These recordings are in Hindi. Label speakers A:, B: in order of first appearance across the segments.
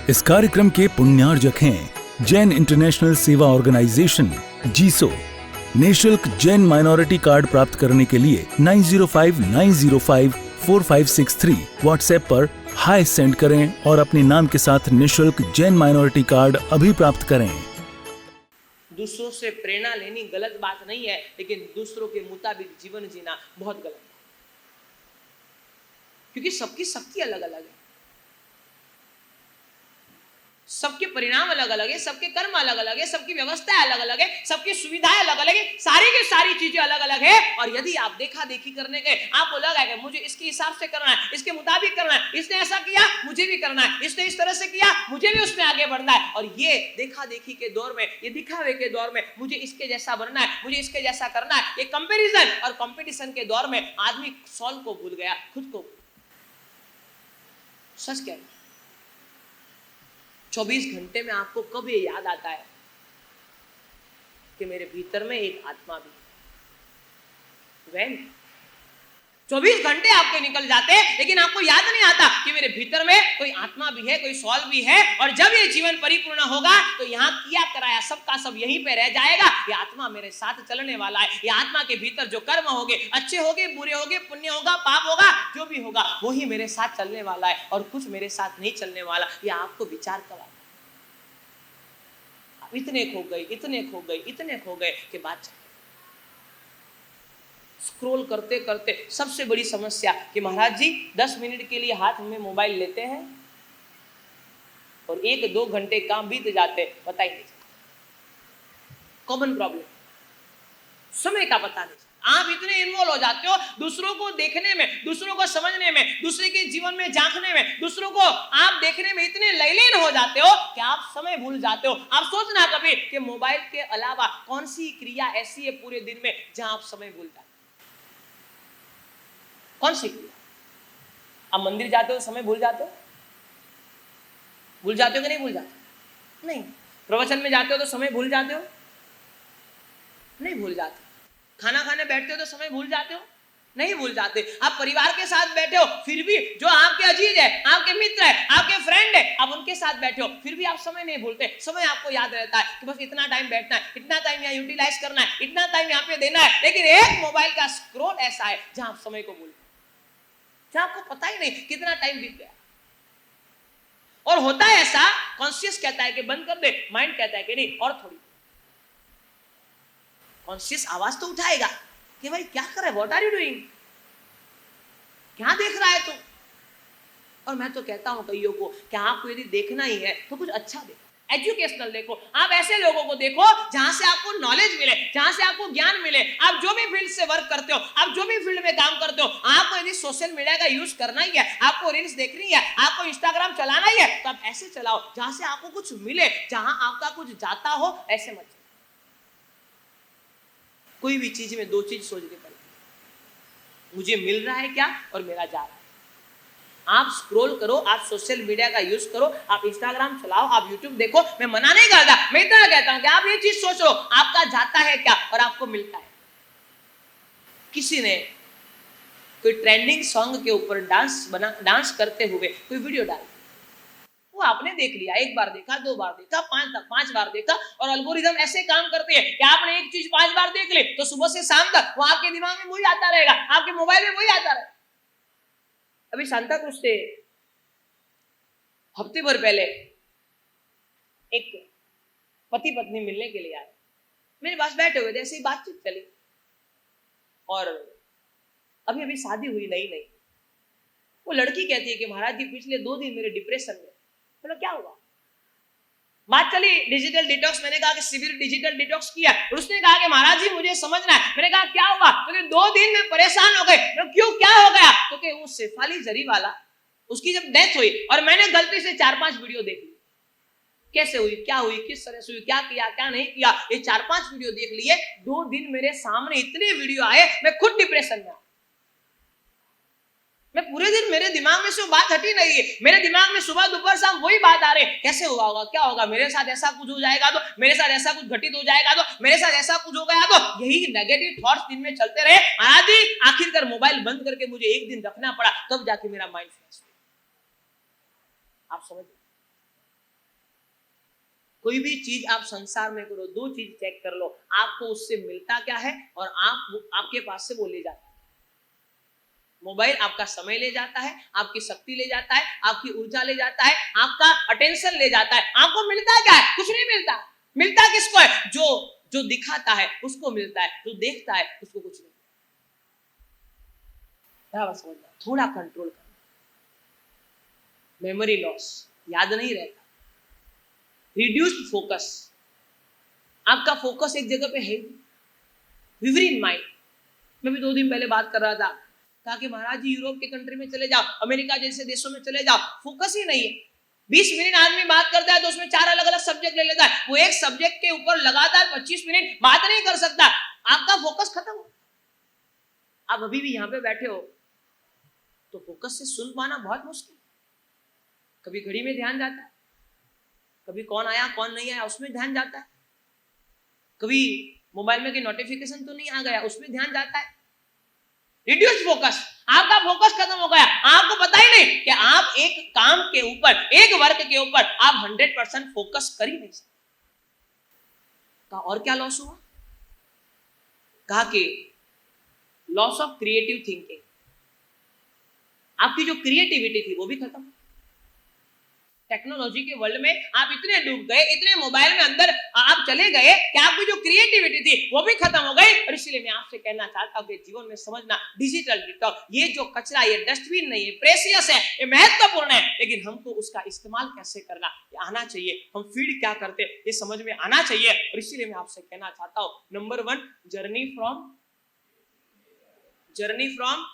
A: इस कार्यक्रम के पुण्यार्जक हैं जैन इंटरनेशनल सेवा ऑर्गेनाइजेशन जीसो। निःशुल्क जैन माइनॉरिटी कार्ड प्राप्त करने के लिए 9059054563 व्हाट्सएप पर हाय सेंड करें और अपने नाम के साथ निःशुल्क जैन माइनॉरिटी कार्ड अभी प्राप्त करें।
B: दूसरों से प्रेरणा लेनी गलत बात नहीं है, लेकिन दूसरों के मुताबिक जीवन जीना बहुत गलत है, क्योंकि सबकी शक्ति अलग अलग है, सबके परिणाम अलग अलग है, सबके कर्म अलग अलग है, सबकी व्यवस्था अलग अलग है, सबकी सुविधाएं अलग अलग है, सारी की सारी चीजें अलग अलग है। और यदि आप देखा देखी करने के आपको लगा कि मुझे इसके हिसाब से करना है, इसके मुताबिक करना है, इसने ऐसा किया मुझे भी करना है, इसने इस तरह से किया मुझे भी उसमें आगे बढ़ना है, और ये देखा देखी के दौर में, ये दिखावे के दौर में मुझे इसके जैसा बनना है, मुझे इसके जैसा करना है, ये कंपेरिजन और कंपटीशन के दौर में आदमी सॉल को भूल गया, खुद को। सच क्या है? 24 घंटे में आपको कब ये याद आता है कि मेरे भीतर में एक आत्मा भी है? 24 घंटे आपके निकल जाते हैं, लेकिन आपको याद नहीं आता कि मेरे भीतर में कोई आत्मा भी है, कोई सॉल भी है। और जब ये जीवन परिपूर्ण होगा तो यहाँ किया कराया सबका सब यहीं पे रह जाएगा। ये आत्मा मेरे साथ चलने वाला है। ये आत्मा के भीतर जो कर्म होंगे, अच्छे होंगे, बुरे होंगे, पुण्य होगा, पाप होगा, जो भी होगा वही मेरे साथ चलने वाला है, और कुछ मेरे साथ नहीं चलने वाला। ये आपको विचार करा। इतने खो गए, इतने खो गए, इतने खो गए कि बात स्क्रॉल करते करते सबसे बड़ी समस्या कि महाराज जी 10 मिनट के लिए हाथ में मोबाइल लेते हैं और 1-2 घंटे काम बीत जाते, पता ही नहीं चलता। कॉमन प्रॉब्लम, समय का पता नहीं। आप इतने इन्वॉल्व हो जाते हो दूसरों को देखने में, दूसरों को समझने में, दूसरे के जीवन में झांकने में, दूसरों को आप देखने में इतने लयलीन हो जाते हो कि आप समय भूल जाते हो। आप सोचना कभी कि मोबाइल के अलावा कौन सी क्रिया ऐसी है पूरे दिन में जहां आप समय भूल जाते हो? कौन सी क्रिया? आप मंदिर जाते हो, समय भूल जाते हो? भूल जाते हो कि नहीं भूल जाते? नहीं। प्रवचन में जाते हो तो समय भूल जाते हो? नहीं भूल जाते। खाना खाने बैठते हो तो समय भूल जाते हो? नहीं भूल जाते। आप परिवार के साथ बैठे हो, फिर भी जो आपके अजीज है, आपके मित्र है, आपके फ्रेंड है, आप उनके साथ बैठे हो, फिर भी आप समय नहीं भूलते। समय आपको याद रहता है कि बस इतना टाइम बैठना है, इतना टाइम यहाँ यूटिलाइज करना है, इतना टाइम यहाँ पे देना है। लेकिन एक मोबाइल का स्क्रॉल ऐसा है जहां आप समय को भूलते, जहां आपको पता ही नहीं कितना टाइम बीत गया। और होता है ऐसा, कॉन्शियस कहता है कि बंद कर दे, माइंड कहता है कि नहीं और थोड़ी। कॉन्शियस आवाज तो उठाएगा कि भाई क्या कर रहा है, व्हाट आर यू डूइंग, क्या देख रहा है तू? और मैं तो कहता हूं कईयों को कि आपको यदि देखना ही है तो कुछ अच्छा देखो, एजुकेशनल देखो। आप ऐसे लोगों को देखो जहां से आपको नॉलेज मिले, जहां से आपको ज्ञान मिले। आप जो भी फील्ड से वर्क करते हो, आप जो भी फील्ड में काम करते हो, आपको यदि सोशल मीडिया का यूज करना ही है, आपको रील्स देखनी है, आपको इंस्टाग्राम चलाना ही है, तो आप ऐसे चलाओ जहां से आपको कुछ मिले, जहां आपका कुछ जाता हो। ऐसे मत कोई भी चीज में 2 चीज सोच के करो, मुझे मिल रहा है क्या और मेरा जा रहा है। आप स्क्रॉल करो, आप सोशल मीडिया का यूज करो, आप इंस्टाग्राम चलाओ, आप यूट्यूब देखो, मैं मना नहीं करता, मैं इतना कहता हूं कि आप ये चीज सोचो आपका जाता है क्या और आपको मिलता है। किसी ने कोई ट्रेंडिंग सॉन्ग के ऊपर डांस करते हुए कोई वीडियो डाला, वो आपने देख लिया, 1 बार देखा, 2 बार देखा, 5 बार देखा, और एल्गोरिदम ऐसे काम करते हैं कि आपने एक चीज 5 बार देख ली तो सुबह से शाम तक वो आपके दिमाग में वही आता रहेगा, आपके मोबाइल में वही आता रहेगा। अभी सांता क्रूज से हफ्ते भर पहले एक पति पत्नी मिलने के लिए आए, मेरे पास बैठे हुए थे, ऐसे ही बातचीत चली, और अभी शादी हुई नहीं। वो लड़की कहती है कि महाराज जी पिछले 2 दिन मेरे डिप्रेशन में। बोला क्या हुआ? बात चली डिजिटल डिटॉक्स, मैंने कहा कि सिवियर डिजिटल डिटॉक्स किया, और उसने कहा कि महाराज जी मुझे समझना है। मैंने कहा क्या हुआ? क्योंकि 2 दिन में परेशान हो गए। क्यों, क्या हो गया? क्योंकि वो शेफाली जरी वाला, उसकी जब डेथ हुई और मैंने गलती से 4-5 वीडियो देख ली, कैसे हुई, क्या हुई, किस तरह से हुई, क्या किया, क्या नहीं किया, ये 4-5 वीडियो देख लिए। 2 दिन मेरे सामने इतने वीडियो आए, मैं खुद डिप्रेशन में। मैं पूरे दिन, मेरे दिमाग में से वो बात हटी नहीं है, मेरे दिमाग में सुबह दोपहर शाम वही बात आ रही। कैसे हुआ होगा, क्या होगा, मेरे साथ ऐसा कुछ हो जाएगा तो, मेरे साथ ऐसा कुछ घटित हो जाएगा तो, मेरे साथ ऐसा कुछ हो गया तो। यही नेगेटिव थॉट्स दिन में चलते रहे। आदि आखिरकार मोबाइल बंद करके मुझे एक दिन रखना पड़ा, तब जाके मेरा माइंड फ्रेश हुआ। आप समझ, कोई भी चीज आप संसार में करो, दो चीज चेक कर लो, आपको उससे मिलता क्या है और आपके पास से वो ले जाता है। मोबाइल आपका समय ले जाता है, आपकी शक्ति ले जाता है, आपकी ऊर्जा ले जाता है, आपका अटेंशन ले जाता है। आपको मिलता क्या है? कुछ नहीं मिलता। मिलता किसको है? जो दिखाता है उसको मिलता है, जो देखता है उसको कुछ नहीं। समझना, थोड़ा कंट्रोल करना। मेमोरी लॉस, याद नहीं रहता। रिड्यूस्ड फोकस, आपका फोकस एक जगह पे है। विवरिंग माइंड, मैं भी 2 दिन पहले बात कर रहा था, कहा कि महाराज जी यूरोप के कंट्री में चले जाओ, अमेरिका जैसे देशों में चले जाओ, फोकस ही नहीं है। 20 मिनट आदमी बात करता है तो उसमें 4 अलग अलग सब्जेक्ट ले लेता है। वो एक सब्जेक्ट के ऊपर लगातार 25 मिनट बात नहीं कर सकता। आपका फोकस खत्म हो। आप अभी भी यहाँ पे बैठे हो तो फोकस से सुन पाना बहुत मुश्किल। कभी घड़ी में ध्यान जाता है, कभी कौन आया कौन नहीं आया उसमें ध्यान जाता है, कभी मोबाइल में कोई नोटिफिकेशन तो नहीं आ गया उसमें ध्यान जाता है। रिड्यूस फोकस, आपका फोकस खत्म हो गया। आपको पता ही नहीं कि आप एक काम के ऊपर, एक वर्क के ऊपर आप 100% फोकस कर ही नहीं सकते। कहा और क्या लॉस हुआ? कहा कि लॉस ऑफ क्रिएटिव थिंकिंग, आपकी जो क्रिएटिविटी थी वो भी खत्म। टेक्नोलॉजी के वर्ल्ड में आप इतने डूब गए, इतने मोबाइल में अंदर आप चले गए कि आपकी जो क्रिएटिविटी थी वो भी खत्म हो गई। और इसलिए मैं आपसे कहना चाहता हूं कि जीवन में समझना, डिजिटल डिटॉक्स, ये जो कचरा, ये डस्टबिन नहीं है, प्रेशियस है, ये महत्वपूर्ण है, लेकिन हमको उसका इस्तेमाल कैसे करना ये आना चाहिए। हम फीड क्या करते ये समझ में आना चाहिए। और इसीलिए मैं आपसे कहना चाहता हूं, नंबर 1 जर्नी फ्रॉम,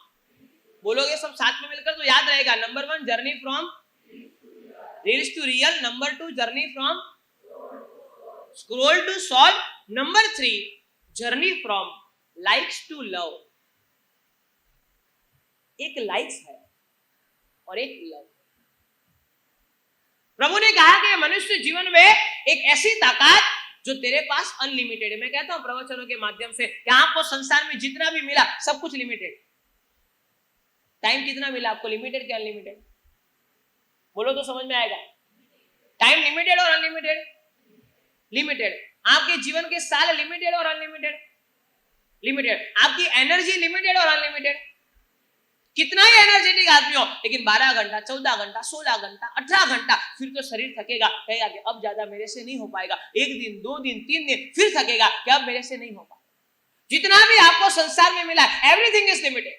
B: बोलोगे सब साथ में मिलकर तो याद रहेगा। Number 1 journey from reels to real, number 2 journey from scroll to solve, number 3 journey from likes to love। एक लाइक्स है और एक लव। प्रभु ने कहा कि मनुष्य जीवन में एक ऐसी ताकत जो तेरे पास अनलिमिटेड है। मैं कहता हूं प्रवचनों के माध्यम से कि आपको संसार में जितना भी मिला सब कुछ लिमिटेड। टाइम कितना मिला आपको, लिमिटेड क्या अनलिमिटेड? बोलो तो समझ में आएगा। टाइम लिमिटेड और अनलिमिटेड? लिमिटेड। आपके जीवन के साल लिमिटेड और अनलिमिटेड? लिमिटेड। आपकी एनर्जी लिमिटेड और अनलिमिटेड? कितना ही एनर्जेटिक आदमी हो, लेकिन 12 घंटा, 14 घंटा, 16 घंटा, 18 घंटा, फिर तो शरीर थकेगा, कहेगा कि अब ज्यादा मेरे से नहीं हो पाएगा। 1 दिन, 2 दिन, 3 दिन, फिर थकेगा कि अब मेरे से नहीं हो पाएगा। जितना भी आपको संसार में मिला, एवरीथिंग इज लिमिटेड।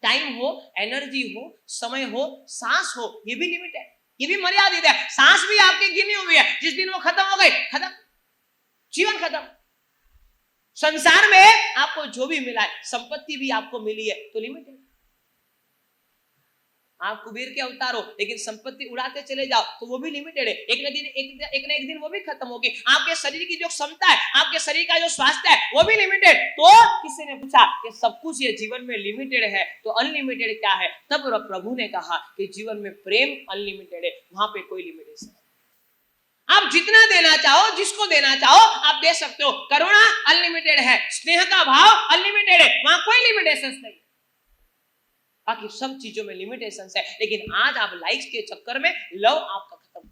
B: टाइम हो, एनर्जी हो, समय हो, सांस हो, ये भी लिमिट है, ये भी मर्यादित है। सांस भी आपकी गिनी हुई है, जिस दिन वो खत्म हो गई, खत्म, जीवन खत्म। संसार में आपको जो भी मिला है, संपत्ति भी आपको मिली है तो लिमिटेड। आप कुबेर के अवतार हो, लेकिन संपत्ति उड़ाते चले जाओ तो वो भी लिमिटेड है। एक न एक दिन वो भी खत्म होगी। आपके शरीर की जो क्षमता है, आपके शरीर का जो स्वास्थ्य है, वो भी लिमिटेड। तो किसी ने पूछा कि सब कुछ ये जीवन में लिमिटेड है तो अनलिमिटेड क्या है? तब प्रभु ने कहा कि जीवन में प्रेम अनलिमिटेड है, वहां पे कोई लिमिटेशन नहीं। आप जितना देना चाहो, जिसको देना चाहो आप दे सकते हो। करुणा अनलिमिटेड है, स्नेह का भाव अनलिमिटेड है, वहां कोई लिमिटेशन नहीं। बाकी सब चीजों में लिमिटेशन है, लेकिन आज आप लाइक्स के चक्कर में लव आपका खत्म।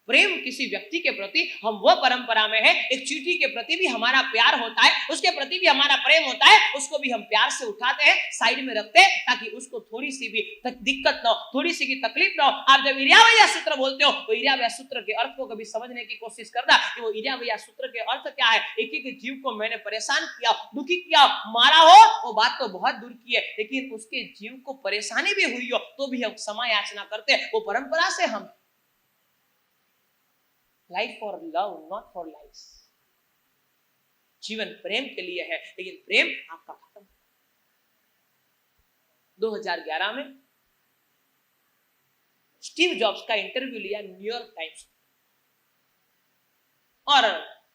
B: प्रेम किसी व्यक्ति के प्रति, हम वो परंपरा में है, एक चींटी के प्रति भी हमारा प्यार होता है, उसके प्रति भी हमारा प्रेम होता है, उसको भी हम प्यार से उठाते हैं, साइड में रखते हैं, ताकि उसको थोड़ी सी भी दिक्कत ना हो, थोड़ी सी भी तकलीफ ना हो। आप जब इर्यावया सूत्र बोलते हो तो इर्यावया सूत्र के अर्थ को कभी समझने की कोशिश करना कि वो इर्यावया सूत्र के अर्थ क्या है। एक एक जीव को मैंने परेशान किया, दुखी किया, मारा हो, वो बात तो बहुत दूर की है, लेकिन उसके जीव को परेशानी भी हुई हो तो भी हम क्षमा याचना करते हैं। वो परंपरा से हम life for love, not for life. जीवन प्रेम के लिए है, लेकिन प्रेम आपका खत्म। 2011 में स्टीव जॉब्स का इंटरव्यू लिया न्यूयॉर्क टाइम्स, और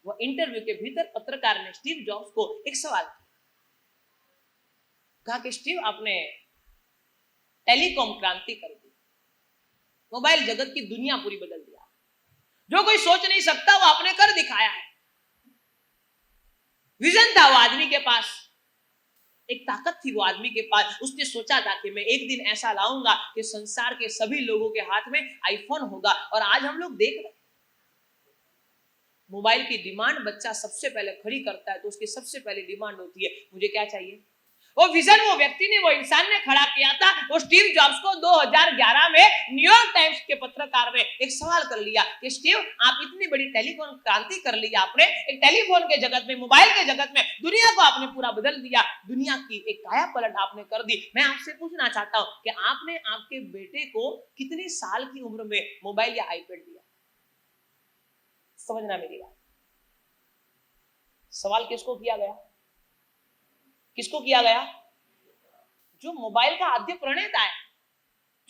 B: वो इंटरव्यू के भीतर पत्रकार ने स्टीव जॉब्स को एक सवाल किया। कहा कि स्टीव, आपने टेलीकॉम क्रांति कर दी, मोबाइल जगत की दुनिया पूरी बदल दिया, जो कोई सोच नहीं सकता वो आपने कर दिखाया है। विजन था वो आदमी के पास, एक ताकत थी वो आदमी के पास। उसने सोचा था कि मैं एक दिन ऐसा लाऊंगा कि संसार के सभी लोगों के हाथ में आईफोन होगा। और आज हम लोग देख रहे हैं मोबाइल की डिमांड बच्चा सबसे पहले खड़ी करता है तो उसकी सबसे पहली डिमांड होती है मुझे क्या चाहिए। वो विजन वो व्यक्ति ने, वो इंसान ने खड़ा किया था। वो स्टीव जॉब्स को 2011 में न्यूयॉर्क टाइम्स के पत्रकार ने एक सवाल कर लिया कि स्टीव, आप इतनी बड़ी टेलीफोन क्रांति कर ली आपने, एक टेलीफोन के जगत में, मोबाइल के जगत में दुनिया को आपने पूरा बदल दिया, दुनिया की एक काया पलट आपने कर दी। मैं आपसे पूछना चाहता हूं कि आपने आपके बेटे को कितनी साल की उम्र में मोबाइल या आईपैड दिया? समझना मेरी बात। सवाल किसको किया गया? किसको किया गया? जो मोबाइल का आद्य प्रणेता है,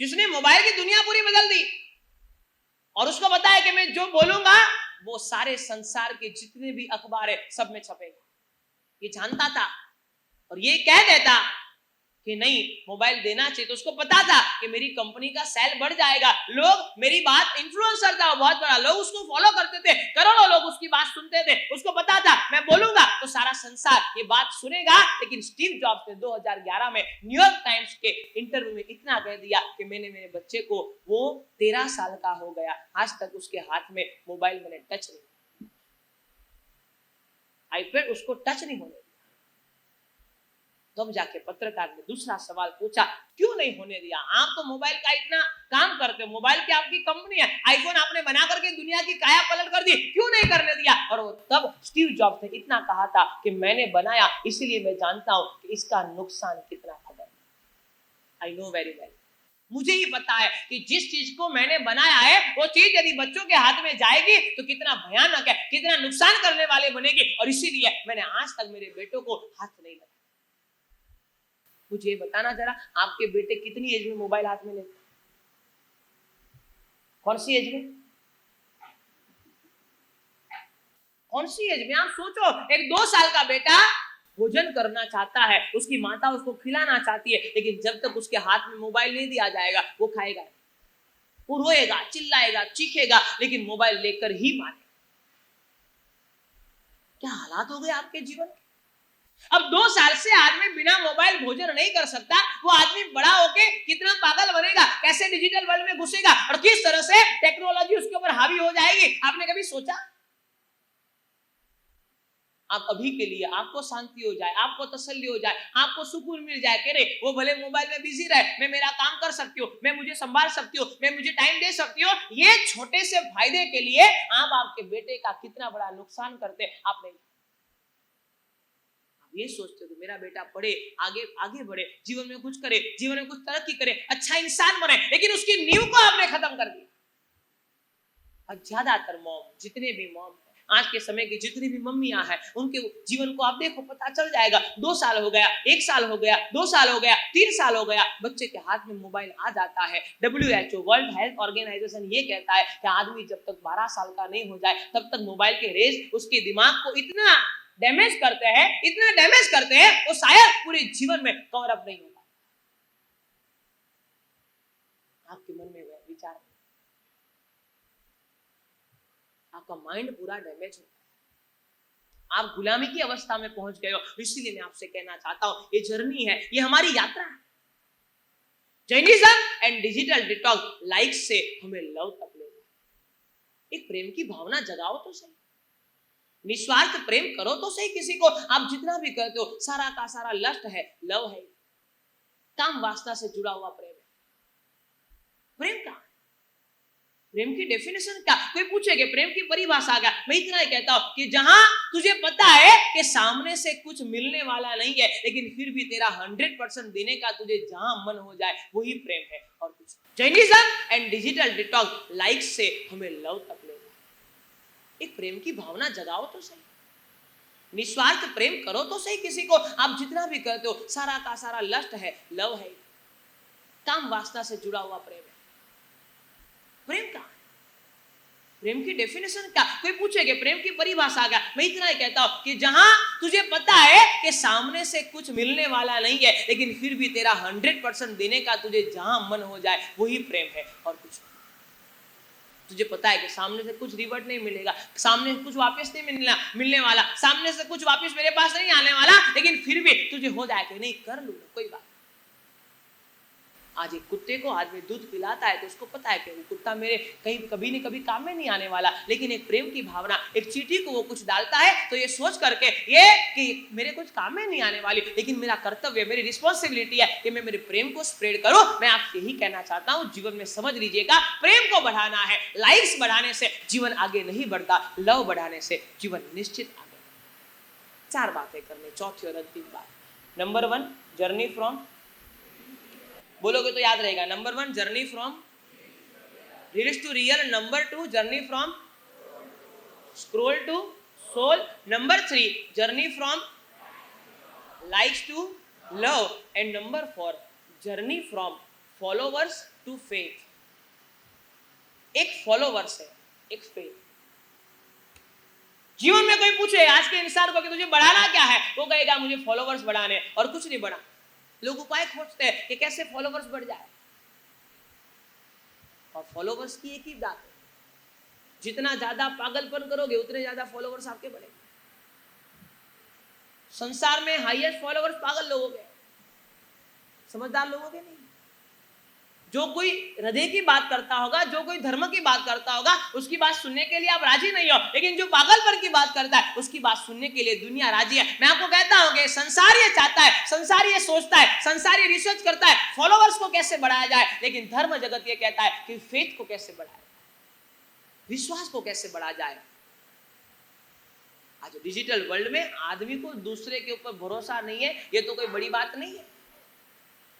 B: जिसने मोबाइल की दुनिया पूरी बदल दी और उसको पता है कि मैं जो बोलूंगा वो सारे संसार के जितने भी अखबार है सब में छपेगा। ये जानता था और ये कह देता कि नहीं मोबाइल देना चाहिए। तो उसको पता था कि मेरी कंपनी का सेल बढ़ जाएगा, लोग, मेरी बात, इन्फ्लुएंसर था वो बहुत बड़ा, लोग उसको फॉलो करते थे, करोड़ों लोग उसकी बात सुनते थे। उसको पता था मैं बोलूंगा तो सारा संसार ये बात सुनेगा। लेकिन स्टीव जॉब्स ने 2011 में न्यूयॉर्क टाइम्स के इंटरव्यू में इतना कह दिया कि मैंने मेरे बच्चे को, वो 13 साल का हो गया, आज तक उसके हाथ में मोबाइल मैंने टच नहीं, आईपैड उसको टच नहीं होने। तब जाके पत्रकार ने दूसरा सवाल पूछा, क्यों नहीं होने दिया? आप तो मोबाइल का इतना काम करते हो, मोबाइल की आपकी कंपनी है, आईफोन आपने बना करके दुनिया की काया पलट कर दी, क्यों नहीं करने दिया? और वो तब स्टीव जॉब्स ने इतना कहा था कि मैंने बनाया इसलिए मैं जानता हूं कि इसका नुकसान कितना खतरनाक। I know very well. मुझे ही पता है कि जिस चीज को मैंने बनाया है वो चीज यदि बच्चों के हाथ में जाएगी तो कितना भयानक है, कितना नुकसान करने वाले बनेगी। और इसीलिए मैंने आज तक मेरे बेटों को हाथ नहीं लगाया। मुझे बताना जरा, आपके बेटे कितनी एज में मोबाइल हाथ में लेते? कौन सी एज में? कौन सी एज में? आप सोचो, एक 2 साल का बेटा भोजन करना चाहता है, उसकी माता उसको खिलाना चाहती है, लेकिन जब तक उसके हाथ में मोबाइल नहीं दिया जाएगा वो खाएगा, वो रोएगा, चिल्लाएगा, चीखेगा, लेकिन मोबाइल लेकर ही मानेगा। क्या हालात हो गए आपके जीवन के? अब 2 साल से आदमी बिना मोबाइल भोजन नहीं कर सकता, वो आदमी बड़ा होके कितना पागल बनेगा, कैसे डिजिटल वर्ल्ड में घुसेगा और किस तरह से टेक्नोलॉजी उसके ऊपर हावी हो जाएगी, आपने कभी सोचा? आप अभी के लिए आपको शांति हो जाए, आपको तसल्ली हो जाए, आपको सुकून मिल जाए कि रे वो भले मोबाइल में बिजी रहे, मैं मेरा काम कर सकती हूँ, मैं मुझे संभाल सकती हूँ, मैं मुझे टाइम दे सकती हूँ, ये छोटे से फायदे के लिए आप आपके बेटे का कितना बड़ा नुकसान करते आप नहीं। ये सोचते हो मेरा बेटा पढ़े, आगे आगे बढ़े, जीवन में कुछ करे, जीवन में कुछ तरक्की करे, अच्छा इंसान बने, लेकिन उसकी नींव को आपने खत्म कर दिया। और ज्यादातर मॉम, जितने भी मॉम आज के समय की जितनी भी मम्मियां हैं, उनके जीवन को आप देखो, पता चल जाएगा। 2 साल हो गया, 1 साल हो गया, 2 साल हो गया, 3 साल हो गया, बच्चे के हाथ में मोबाइल आ जाता है। WHO वर्ल्ड हेल्थ ऑर्गेनाइजेशन ये कहता है कि आदमी जब तक 12 साल का नहीं हो जाए तब तक मोबाइल के रेस उसके दिमाग को इतना डैमेज करते हैं, इतना डैमेज करते हैं, वो शायद पूरे जीवन में कवर अप नहीं होगा। आपके मन में विचार, आपका माइंड पूरा डैमेज होता है, आप गुलामी की अवस्था में पहुंच गए हो। इसीलिए मैं आपसे कहना चाहता हूं, ये जर्नी है, ये हमारी यात्रा है। Jainism and digital detox like से हमें लव तक ले जाए। एक प्रेम की भावना जगाओ तो सही, निस्वार्थ प्रेम करो तो सही। किसी को आप जितना भी कहते हो, सारा का सारा लस्ट है, लव है, काम वासना से जुड़ा हुआ प्रेम है। प्रेम का, प्रेम की डेफिनेशन क्या? कोई पूछे कि प्रेम की परिभाषा क्या? मैं इतना ही कहता हूं कि जहां तुझे पता है कि सामने से कुछ मिलने वाला नहीं है, लेकिन फिर भी तेरा 100% देने का तुझे जहां मन हो जाए, वही प्रेम है और कुछ। Jainism and digital detox like से हमें लव तक ले जाए। एक प्रेम की भावना जगाओ तो सही, निस्वार्थ प्रेम करो तो सही। किसी को आप जितना भी कहते हो, सारा का सारा लस्ट है, लव है, काम वासना से जुड़ा हुआ प्रेम है। प्रेम का, प्रेम की डेफिनेशन क्या? कोई पूछे कि प्रेम की परिभाषा क्या? मैं इतना ही कहता हूं कि जहां तुझे पता है कि सामने से कुछ मिलने वाला नहीं है, लेकिन फिर भी तेरा 100% देने का तुझे जहां मन हो जाए, वही प्रेम है और कुछ। तुझे पता है कि सामने से कुछ रिवर्ट नहीं मिलेगा, सामने से कुछ वापस नहीं मिलने वाला, सामने से कुछ वापस मेरे पास नहीं आने वाला, लेकिन फिर भी तुझे तुझे हो जाए कि नहीं, कर लूंगा, कोई बात। आज एक कुत्ते को आदमी दूध पिलाता है तो उसको पता है कि वो कुत्ता मेरे कहीं कभी न कभी काम में नहीं आने वाला, लेकिन एक प्रेम की भावना, एक चींटी को वो कुछ डालता है तो ये सोच करके ये कि मेरे कुछ काम में नहीं आने वाली, लेकिन मेरा कर्तव्य, मेरी रिस्पॉन्सिबिलिटी है कि मैं मेरे प्रेम को स्प्रेड करूं। मैं आपसे यही कहना चाहता हूं, जीवन में समझ लीजिएगा, प्रेम को बढ़ाना है। लाइक्स बढ़ाने से जीवन आगे नहीं बढ़ता, लव बढ़ाने से जीवन निश्चित आगे। 4 बातें करने, चौथी और अंतिम बात। नंबर 1, जर्नी फ्रॉम, बोलोगे तो याद रहेगा। Number 1, journey from reels to real. Number 2, journey from scroll to soul. Number 3, journey from likes to love. And number 4, journey from followers to faith. एक फॉलोवर्स है, एक फेथ। जीवन में कोई पूछे आज के इंसान को कि तुझे बढ़ाना क्या है, वो कहेगा मुझे फॉलोवर्स बढ़ाने, और कुछ नहीं बढ़ा। लोग उपाय खोजते हैं कि कैसे फॉलोवर्स बढ़ जाए, और फॉलोवर्स की एक ही बात है, जितना ज्यादा पागलपन करोगे उतने ज्यादा फॉलोवर्स आपके बढ़ेंगे। संसार में हाईएस्ट फॉलोवर्स पागल लोगों के, समझदार लोगों के नहीं। जो कोई हृदय की बात करता होगा, जो कोई धर्म की बात करता होगा, उसकी बात सुनने के लिए आप राजी नहीं हो, लेकिन जो पागलपन की बात करता है उसकी बात सुनने के लिए दुनिया राजी है। मैं आपको कहता हूं कि संसार ये चाहता है, संसार ये सोचता है, संसार ये रिसर्च करता है फॉलोवर्स को कैसे बढ़ाया जाए, लेकिन धर्म जगत ये कहता है कि फेथ को कैसे बढ़ाया, विश्वास को कैसे बढ़ाया जाए। आज डिजिटल वर्ल्ड में आदमी को दूसरे के ऊपर भरोसा नहीं है, ये तो कोई बड़ी बात नहीं है।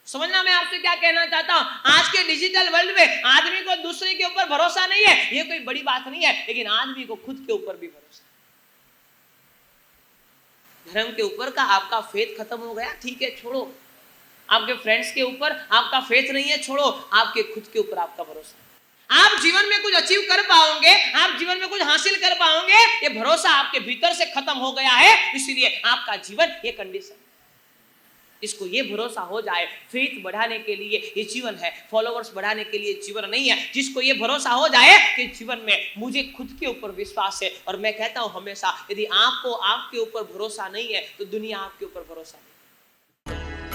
B: समझना मैं आपसे क्या कहना चाहता हूं, आज के डिजिटल वर्ल्ड में आदमी को दूसरे के ऊपर भरोसा नहीं है, ये कोई बड़ी बात नहीं है, लेकिन आदमी को खुद के ऊपर भी भरोसा। धर्म के ऊपर का आपका फेथ खत्म हो गया, ठीक है, छोड़ो। आपके फ्रेंड्स के ऊपर आपका फेथ नहीं है, छोड़ो। आपके खुद के ऊपर आपका भरोसा। आप जीवन में कुछ अचीव कर पाओगे, आप जीवन में कुछ हासिल कर पाओगे, ये भरोसा आपके भीतर से खत्म हो गया है, इसलिए आपका जीवन ये कंडीशन। इसको ये भरोसा हो जाए, फेथ बढ़ाने के लिए ये जीवन है, फॉलोवर्स बढ़ाने के लिए जीवन नहीं है। जिसको ये भरोसा हो जाए कि जीवन में मुझे खुद के ऊपर विश्वास है, और मैं कहता हूं हमेशा, यदि आपको आपके ऊपर भरोसा नहीं है तो दुनिया आपके ऊपर भरोसा नहीं।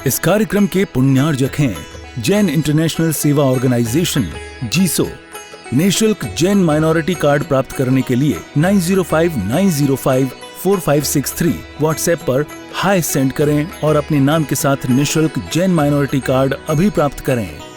A: इस कार्यक्रम के पुण्यार्जक हैं जैन इंटरनेशनल सेवा ऑर्गेनाइजेशन जीसो। निःशुल्क जैन माइनॉरिटी कार्ड प्राप्त करने के लिए 9059054563 व्हाट्सएप पर हाय सेंड करें और अपने नाम के साथ निःशुल्क जैन माइनॉरिटी कार्ड अभी प्राप्त करें।